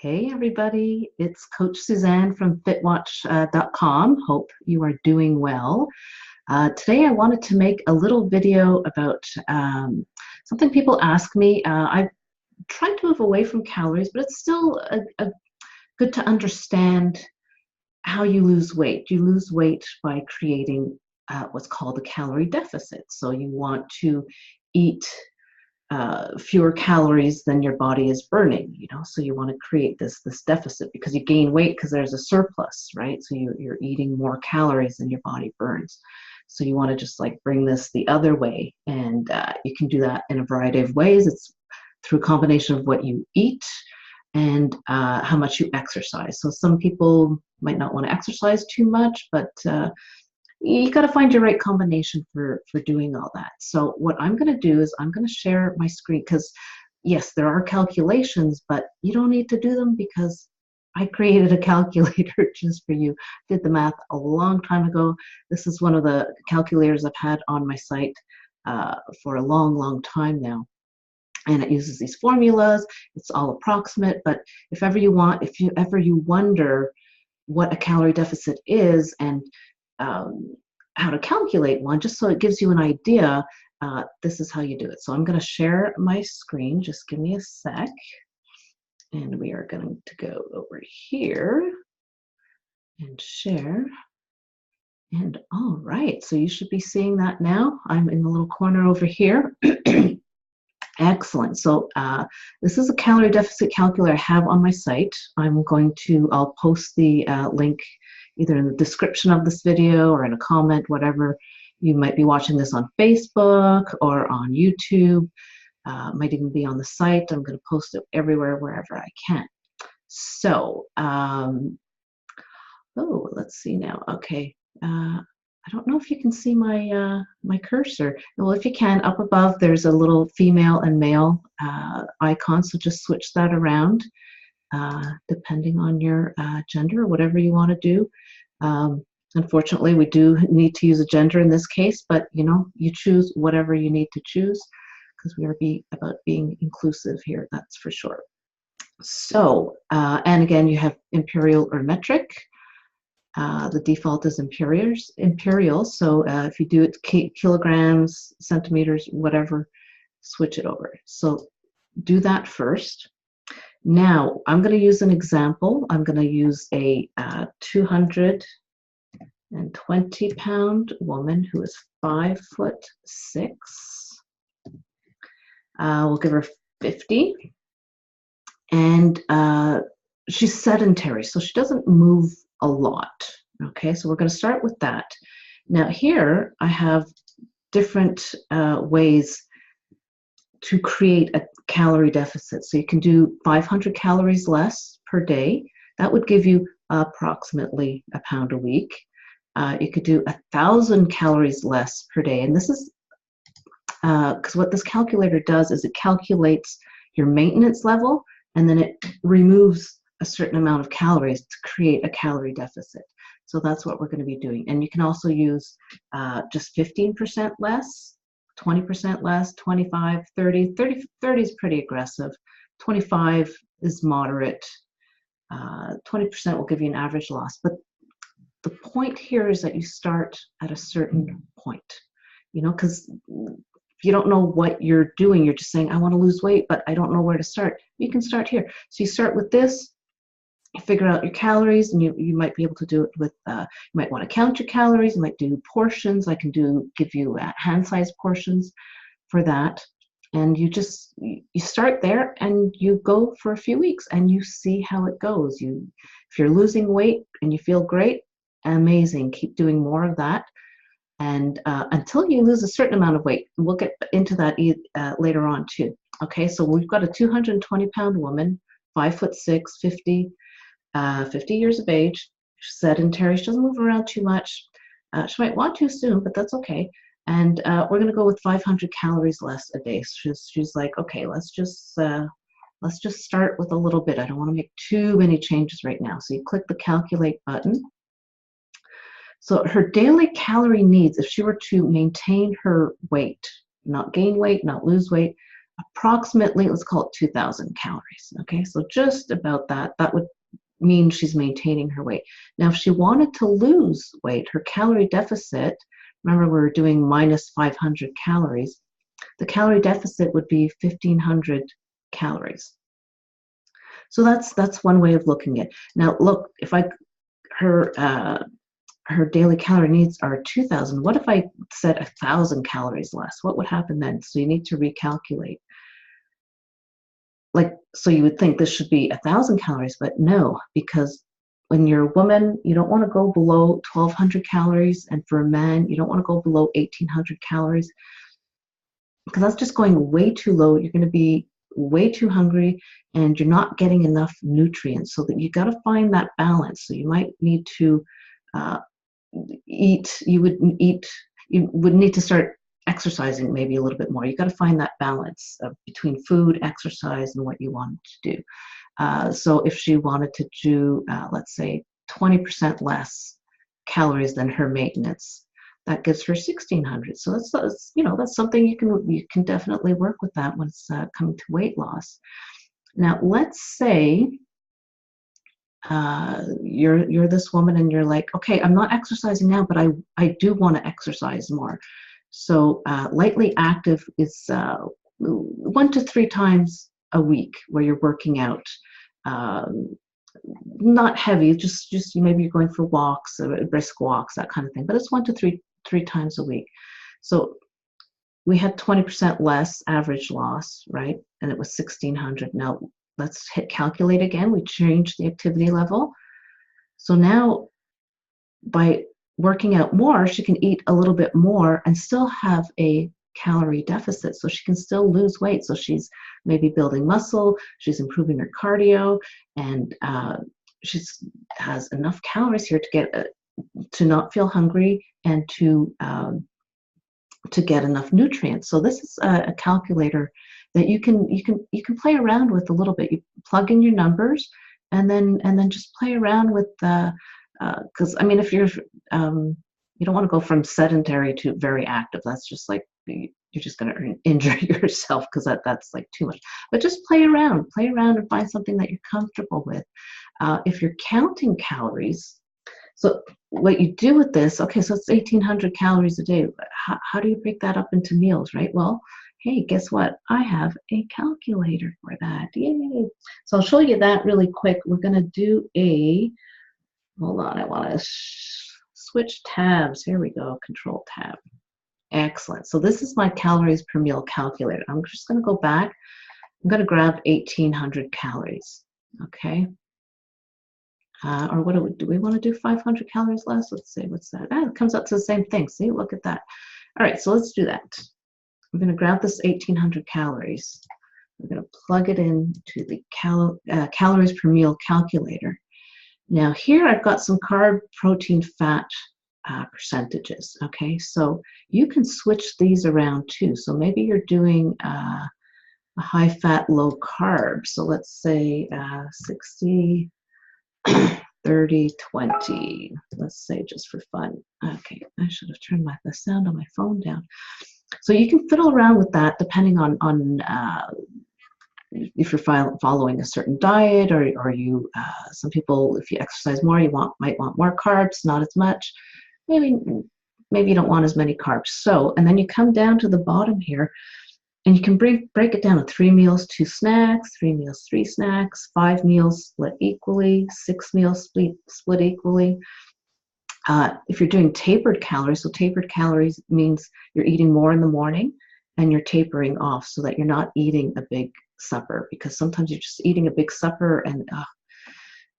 Hey everybody, it's Coach Suzanne from fitwatch.com. Hope you are doing well. Today I wanted to make a little video about something people ask me. I've tried to move away from calories, but it's still good to understand how you lose weight. You lose weight by creating what's called a calorie deficit. So you want to eat fewer calories than your body is burning, so you want to create this deficit because you gain weight because there's a surplus, right? So you're eating more calories than your body burns. So you want to just like bring this the other way, and you can do that in a variety of ways. It's through a combination of what you eat and how much you exercise. So some people might not want to exercise too much, but you got to find your right combination for doing all that. So what I'm going to do is I'm going to share my screen because yes, there are calculations, but you don't need to do them because I created a calculator just for you. Did the math a long time ago. This is one of the calculators I've had on my site for a long time now. And it uses these formulas. It's all approximate, but if ever you wonder what a calorie deficit is and how to calculate one, just so it gives you an idea, this is how you do it. So I'm going to share my screen. Just give me a sec. And we are going to go over here and share. And all right, so you should be seeing that now. I'm in the little corner over here. Excellent. So this is a calorie deficit calculator I have on my site. I'll post the link either in the description of this video or in a comment, whatever. You might be watching this on Facebook or on YouTube. Might even be on the site. I'm going to post it everywhere, wherever I can. So, let's see now. Okay. I don't know if you can see my my cursor. Well, if you can, up above there's a little female and male icon, so just switch that around depending on your gender or whatever you want to do. Unfortunately, we do need to use a gender in this case, but you choose whatever you need to choose because we are about being inclusive here, that's for sure. So, and again, you have imperial or metric. The default is imperial, so if you do it kilograms, centimeters, whatever, switch it over. So do that first. Now I'm going to use an example. I'm going to use a 220-pound woman who is 5'6". We'll give her 50, and she's sedentary, so she doesn't move a lot. Okay, so we're going to start with that. Now here I have different ways to create a calorie deficit. So you can do 500 calories less per day. That would give you approximately a pound a week. You could do 1,000 calories less per day. And this is because what this calculator does is it calculates your maintenance level, and then it removes a certain amount of calories to create a calorie deficit. So that's what we're going to be doing. And you can also use just 15% less, 20% less, 25, 30. 30 is pretty aggressive. 25 is moderate. 20% will give you an average loss. But the point here is that you start at a certain point, because if you don't know what you're doing, you're just saying, I want to lose weight, but I don't know where to start. You can start here. So you start with this. You figure out your calories, and you might be able to do it with, you might want to count your calories, you might do portions. I can give you hand-sized portions for that. And you start there and you go for a few weeks and you see how it goes. If you're losing weight and you feel great, amazing, keep doing more of that. And until you lose a certain amount of weight. We'll get into that later on too. Okay, so we've got a 220-pound woman, 5'6", 50 years of age, sedentary. She doesn't move around too much. She might want to soon, but that's okay. And we're going to go with 500 calories less a day. She's like, okay, let's just start with a little bit. I don't want to make too many changes right now. So you click the calculate button. So her daily calorie needs, if she were to maintain her weight, not gain weight, not lose weight, approximately, let's call it 2,000 calories. Okay, so just about that. That would mean she's maintaining her weight. Now, if she wanted to lose weight, her calorie deficit, remember we were doing minus 500 calories, the calorie deficit would be 1,500 calories. So that's one way of looking at it. Now, look, if her daily calorie needs are 2,000. What if I said 1,000 calories less? What would happen then? So you need to recalculate. Like, so you would think this should be 1,000 calories, but no, because when you're a woman, you don't want to go below 1,200 calories, and for a man, you don't want to go below 1,800 calories, because that's just going way too low. You're going to be way too hungry, and you're not getting enough nutrients. So that you got to find that balance. So you might need to eat. You would need to start exercising maybe a little bit more. You got to find that balance between food, exercise, and what you want to do. So if she wanted to do, let's say, 20% less calories than her maintenance, that gives her 1,600. So that's that's something you can definitely work with that when it's coming to weight loss. Now, let's say you're this woman and you're like, okay, I'm not exercising now, but I do want to exercise more. So lightly active is 1 to 3 times a week where you're working out. Not heavy, just maybe you're going for walks, brisk walks, that kind of thing. But it's 1 to 3 times a week. So we had 20% less average loss, right? And it was 1,600. Now let's hit calculate again. We changed the activity level. So now by working out more, she can eat a little bit more and still have a calorie deficit. So she can still lose weight. So she's maybe building muscle, she's improving her cardio, and she has enough calories here to get to not feel hungry and to get enough nutrients. So this is a calculator that you can play around with a little bit. You plug in your numbers and then just play around with because I mean, if you're you don't want to go from sedentary to very active. That's just like you're just going to injure yourself, because that's like too much. But just play around and find something that you're comfortable with. If you're counting calories, so what you do with this, okay, so it's 1,800 calories a day. How do you break that up into meals, right? Well, hey, guess what? I have a calculator for that. Yay! So I'll show you that really quick. We're going to do hold on, I want to switch tabs. Here we go, Control Tab. Excellent. So this is my calories per meal calculator. I'm just going to go back. I'm going to grab 1,800 calories, okay? Or what do we want to do 500 calories less? Let's see, what's that? It comes up to the same thing. See, look at that. All right, so let's do that. I'm going to grab this 1,800 calories. I'm going to plug it into the calories per meal calculator. Now here I've got some carb, protein, fat percentages, okay? So you can switch these around too. So maybe you're doing a high fat, low carb. So let's say 60, 30, 20. Let's say just for fun. Okay, I should have turned the sound on my phone down. So you can fiddle around with that depending on if you're following a certain diet, or you some people, if you exercise more, might want more carbs, not as much. Maybe you don't want as many carbs. So, and then you come down to the bottom here, and you can break it down to 3 meals, 2 snacks, 3 meals, 3 snacks, 5 meals split equally, 6 meals split equally. If you're doing tapered calories, so tapered calories means you're eating more in the morning and you're tapering off so that you're not eating a big supper, because sometimes you're just eating a big supper, and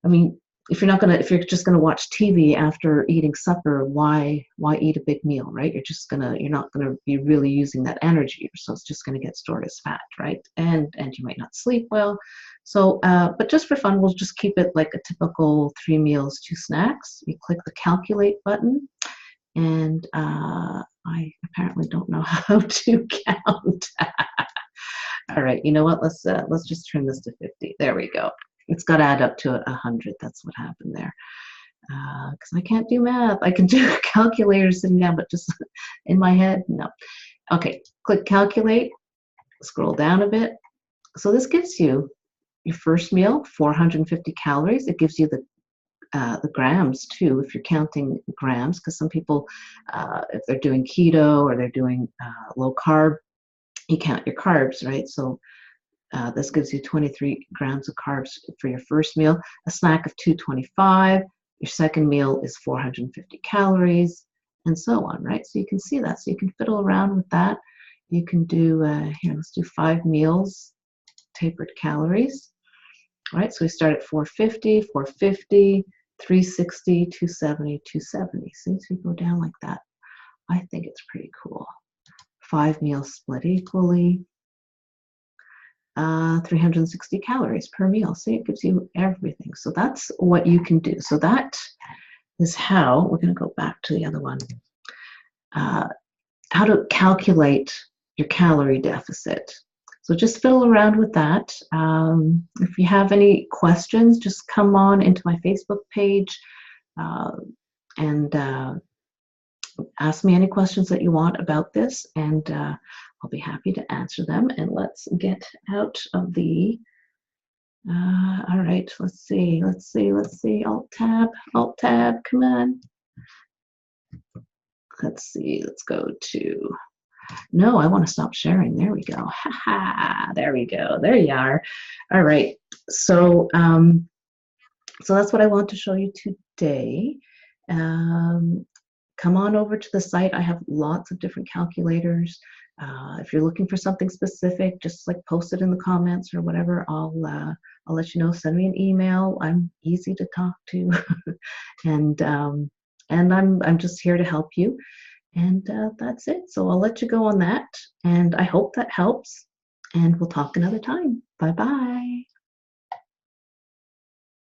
I mean, if you're just gonna watch TV after eating supper, why eat a big meal, right? You're not gonna be really using that energy, so it's just gonna get stored as fat, right? And you might not sleep well. So, but just for fun, we'll just keep it like a typical 3 meals, 2 snacks. You click the calculate button, and I apparently don't know how to count. All right, you know what? Let's just turn this to 50. There we go. It's got to add up to 100. That's what happened there. Because I can't do math. I can do calculators sitting down, but just in my head, no. Okay, click calculate. Scroll down a bit. So this gives you your first meal, 450 calories. It gives you the grams too, if you're counting grams, because some people, if they're doing keto or they're doing low carb, you count your carbs, right? So this gives you 23 grams of carbs for your first meal, a snack of 225. Your second meal is 450 calories, and so on, right? So you can see that. So you can fiddle around with that. You can do, here, let's do 5 meals, tapered calories. All right, so we start at 450, 450, 360, 270, 270. See, so you go down like that. I think it's pretty cool. 5 meals split equally. 360 calories per meal. See, it gives you everything. So that's what you can do. So that is how, we're going to go back to the other one, how to calculate your calorie deficit. So just fiddle around with that. If you have any questions, just come on into my Facebook page and ask me any questions that you want about this, and I'll be happy to answer them. And let's get out of the, all right, let's see, Alt tab, come on. Let's see, let's go to, no, I want to stop sharing. There we go. There we go. There you are. All right. So, so that's what I want to show you today. Come on over to the site. I have lots of different calculators. If you're looking for something specific, just like post it in the comments or whatever. I'll let you know. Send me an email. I'm easy to talk to, and I'm just here to help you. And that's it. So I'll let you go on that. And I hope that helps. And we'll talk another time. Bye-bye.